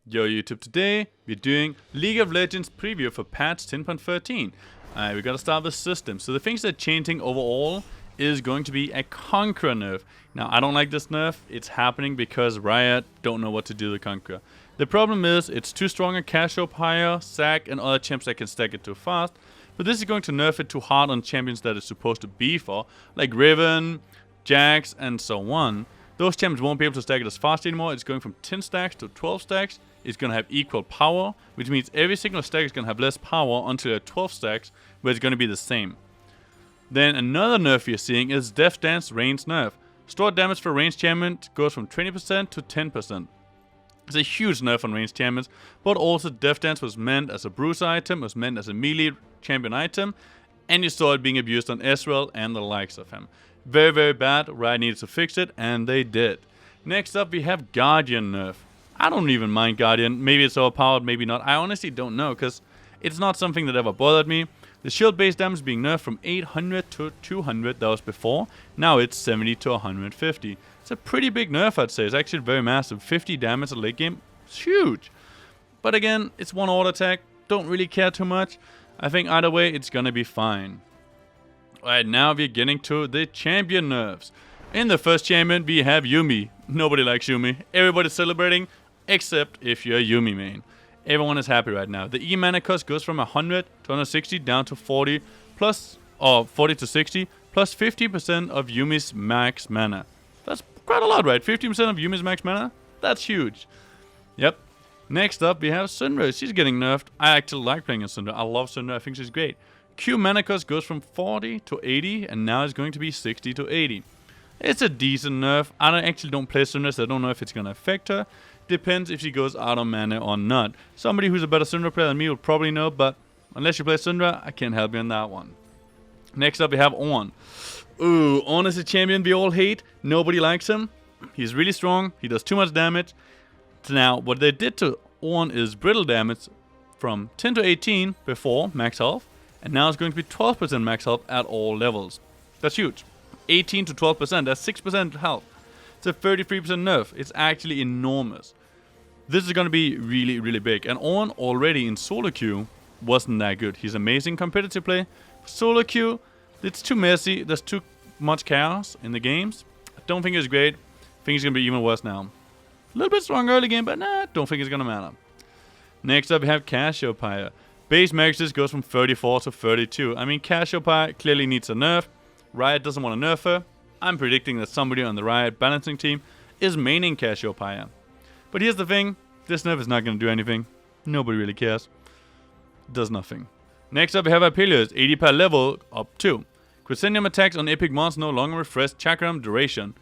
Yo YouTube, today we're doing League of Legends preview for patch 10.13. We gotta start with system. So the things that are changing overall is going to be a Conqueror nerf. Now I don't like this nerf. It's happening because Riot don't know what to do with Conqueror. The problem is it's too strong a Cassiopeia, Zac and other champs that can stack it too fast. But this is going to nerf it too hard on champions that it's supposed to be for, like Riven, Jax and so on. Those champs won't be able to stack it as fast anymore. It's going from 10 stacks to 12 stacks. It's going to have equal power, which means every single stack is going to have less power until at 12 stacks, where it's going to be the same. Then another nerf you're seeing is Death Dance range nerf. Store damage for ranged champions goes from 20% to 10%. It's a huge nerf on ranged champions, but also Death Dance was meant as a bruiser item, was meant as a melee champion item, and you saw it being abused on Ezreal and the likes of him. Very, very bad. Riot needed to fix it, and they did. Next up, we have Guardian nerf. I don't even mind Guardian. Maybe it's overpowered, maybe not. I honestly don't know, because it's not something that ever bothered me. The shield-based damage being nerfed from 800 to 200, that was before. Now it's 70 to 150. It's a pretty big nerf, I'd say. It's actually very massive. 50 damage at late game. It's huge. But again, it's one auto attack. Don't really care too much. I think either way, it's gonna be fine. Alright, now we're getting to the champion nerfs. In the first champion, we have Yuumi. Nobody likes Yuumi. Everybody's celebrating, except if you're a Yuumi main. Everyone is happy right now. The E mana cost goes from 100 to 160 down to 40 plus, or 40 to 60 plus 50% of Yuumi's max mana. That's quite a lot, right? 50% of Yuumi's max mana? That's huge. Yep. Next up, we have Syndra. She's getting nerfed. I actually like playing as Syndra. I love Syndra. I think she's great. Q mana cost goes from 40 to 80, and now it's going to be 60 to 80. It's a decent nerf. I actually don't play Syndra, so I don't know if it's going to affect her. Depends if she goes out of mana or not. Somebody who's a better Syndra player than me will probably know, but unless you play Syndra, I can't help you on that one. Next up, we have Ornn. Ooh, Ornn is a champion we all hate. Nobody likes him. He's really strong. He does too much damage. Now, what they did to Ornn is brittle damage from 10 to 18 before max health, and now it's going to be 12% max health at all levels. That's huge. 18 to 12%, that's 6% health. It's a 33% nerf. It's actually enormous. This is going to be really, really big. And Ornn already in solo queue wasn't that good. He's amazing competitive play. Solo queue, it's too messy. There's too much chaos in the games. I don't think it's great. I think it's going to be even worse now. A little bit strong early game, but nah, don't think it's going to matter. Next up, we have Cassiopeia. Base maxes goes from 34 to 32. I mean, Cassiopeia clearly needs a nerf. Riot doesn't want to nerf her. I'm predicting that somebody on the Riot balancing team is maining Cassiopeia. But here's the thing. This nerf is not going to do anything. Nobody really cares. It does nothing. Next up, we have Apelios. 80 per level, up 2. Crescendium attacks on epic monsters no longer refresh chakram duration.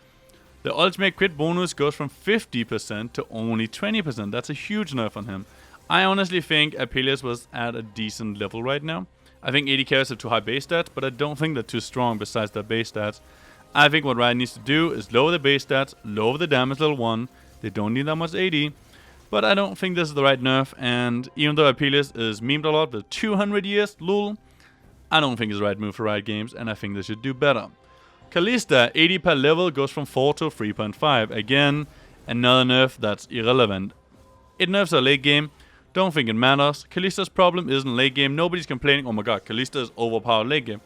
The ultimate crit bonus goes from 50% to only 20%. That's a huge nerf on him. I honestly think Apelios was at a decent level right now. I think 80 carries have too high base stats, but I don't think they're too strong besides their base stats. I think what Riot needs to do is lower the base stats, lower the damage level 1. They don't need that much 80. But I don't think this is the right nerf, and even though Apelios is memed a lot with 200 years, lol, I don't think it's the right move for Riot Games, and I think they should do better. Kalista, 80 per level, goes from 4 to 3.5. Again, another nerf that's irrelevant. It nerfs a late game. Don't think it matters. Kalista's problem isn't late game. Nobody's complaining, oh my god, Kalista is overpowered late game.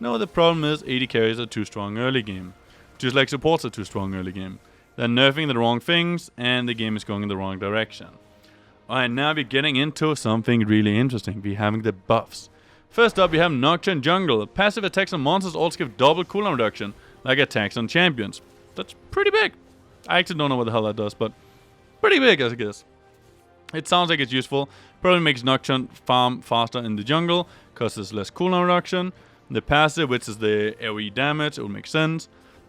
No, the problem is 80 carries are too strong early game. Just like supports are too strong early game. They're nerfing the wrong things, and the game is going in the wrong direction. Alright, now we're getting into something really interesting. We're having the buffs. First up, we have Nocturne Jungle. Passive attacks on monsters also give double cooldown reduction, like attacks on champions. That's pretty big. I actually don't know what the hell that does, but pretty big, I guess. It sounds like it's useful. Probably makes Nocturne farm faster in the jungle, because there's less cooldown reduction. The passive, which is the AoE damage, it will make sense.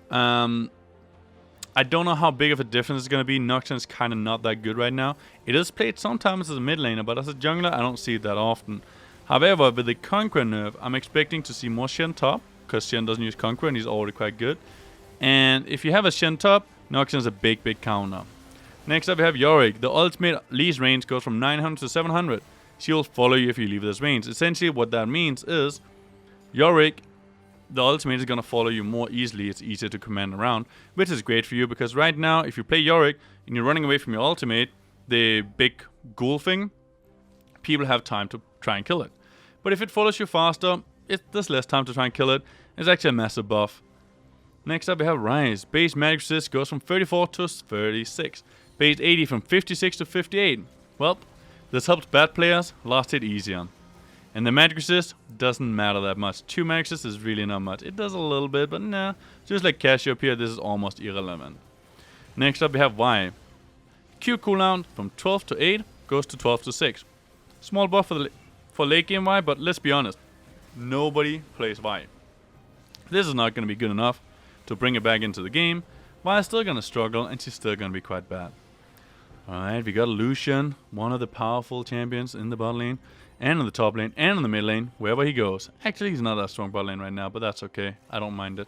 I don't know how big of a difference it's going to be. Nocturne is kind of not that good right now. It is played sometimes as a mid laner, but as a jungler, I don't see it that often. However, with the Conqueror nerf, I'm expecting to see more Shen top, because Shen doesn't use Conqueror and he's already quite good. And if you have a Shen top, Nocturne is a big, big counter. Next up, we have Yorick. The ultimate leash range goes from 900 to 700. She will follow you if you leave this range. Essentially, what that means is Yorick, the ultimate is going to follow you more easily. It's easier to command around, which is great for you because right now, if you play Yorick and you're running away from your ultimate, the big ghoul thing, people have time to try and kill it. But if it follows you faster, there's less time to try and kill it. It's actually a massive buff. Next up we have Rise. Base magic resist goes from 34 to 36. Base 80 from 56 to 58. Well, this helps bad players last hit easier. And the magic resist doesn't matter that much. 2 magic resist is really not much. It does a little bit, but nah. Just like Cassia up here, this is almost irrelevant. Next up we have Y. Q cooldown from 12 to 8 goes to 12 to 6. Small buff for late game Y, but let's be honest. Nobody plays Y. This is not going to be good enough to bring it back into the game. Y is still going to struggle, and she's still going to be quite bad. Alright, we got Lucian, one of the powerful champions in the bot lane, and in the top lane, and in the mid lane, wherever he goes. Actually, he's not that strong bot lane right now, but that's okay. I don't mind it.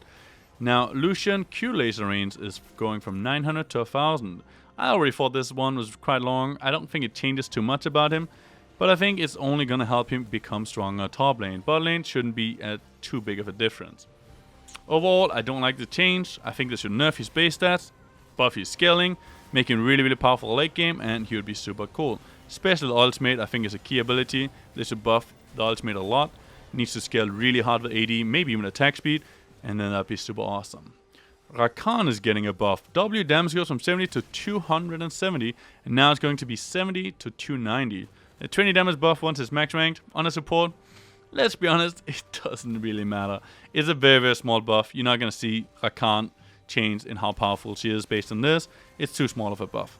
Now, Lucian Q laser range is going from 900 to 1000. I already thought this one was quite long. I don't think it changes too much about him, but I think it's only going to help him become stronger top lane. Bot lane shouldn't be too big of a difference. Overall, I don't like the change. I think they should nerf his base stats, buff his scaling, make him really, really powerful late game, and he would be super cool. Especially the ultimate, I think, is a key ability. They should buff the ultimate a lot. It needs to scale really hard with AD, maybe even attack speed, and then that'd be super awesome. Rakan is getting a buff. W damage goes from 70 to 270, and now it's going to be 70 to 290. A 20 damage buff once it's max ranked. On a support, let's be honest, it doesn't really matter. It's a very, very small buff. You're not going to see Rakan change in how powerful she is based on this. It's too small of a buff.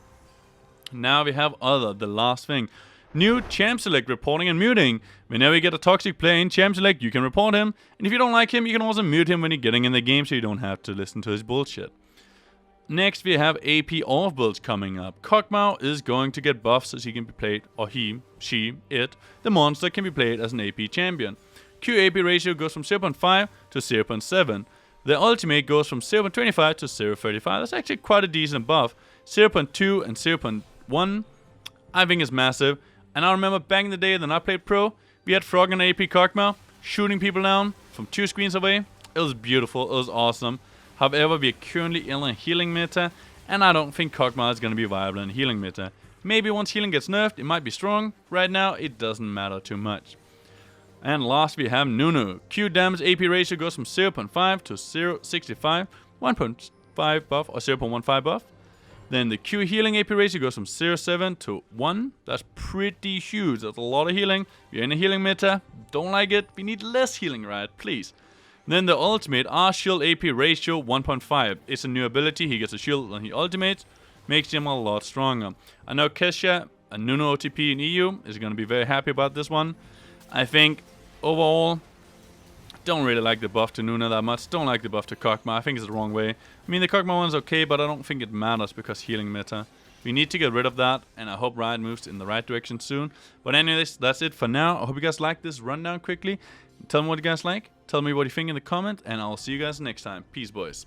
Now we have other, the last thing. New champ select reporting and muting. Whenever you get a toxic player in champ select, you can report him. And if you don't like him, you can also mute him when you're getting in the game so you don't have to listen to his bullshit. Next we have AP off builds coming up. Kog'Maw is going to get buffs so she can be played, or he, she, it, the monster can be played as an AP champion. Q AP ratio goes from 0.5 to 0.7. The ultimate goes from 0.25 to 0.35. That's actually quite a decent buff. 0.2 and 0.1 I think is massive. And I remember back in the day when I played pro, we had Frog and AP Kog'Maw shooting people down from 2 screens away. It was beautiful, it was awesome. However, we are currently in a healing meta, and I don't think Kog'Maw is going to be viable in a healing meta. Maybe once healing gets nerfed, it might be strong. Right now, it doesn't matter too much. And last we have Nunu. Q damage AP ratio goes from 0.5 to 0.65, 1.5 buff or 0.15 buff. Then the Q healing AP ratio goes from 0.7 to 1. That's pretty huge. That's a lot of healing. You're in a healing meta. Don't like it. We need less healing, right? Please. Then the ultimate R shield AP ratio 1.5. It's a new ability. He gets a shield when he ultimates. Makes him a lot stronger. I know Kesha, a Nunu OTP in EU, is going to be very happy about this one. I think overall, don't really like the buff to Nunu that much. Don't like the buff to Kog'Maw. I think it's the wrong way. I mean, the Kog'Maw one's okay, but I don't think it matters because healing meta. We need to get rid of that, and I hope Riot moves in the right direction soon. But anyways, that's it for now. I hope you guys liked this rundown quickly. Tell me what you guys like. Tell me what you think in the comment, and I'll see you guys next time. Peace, boys.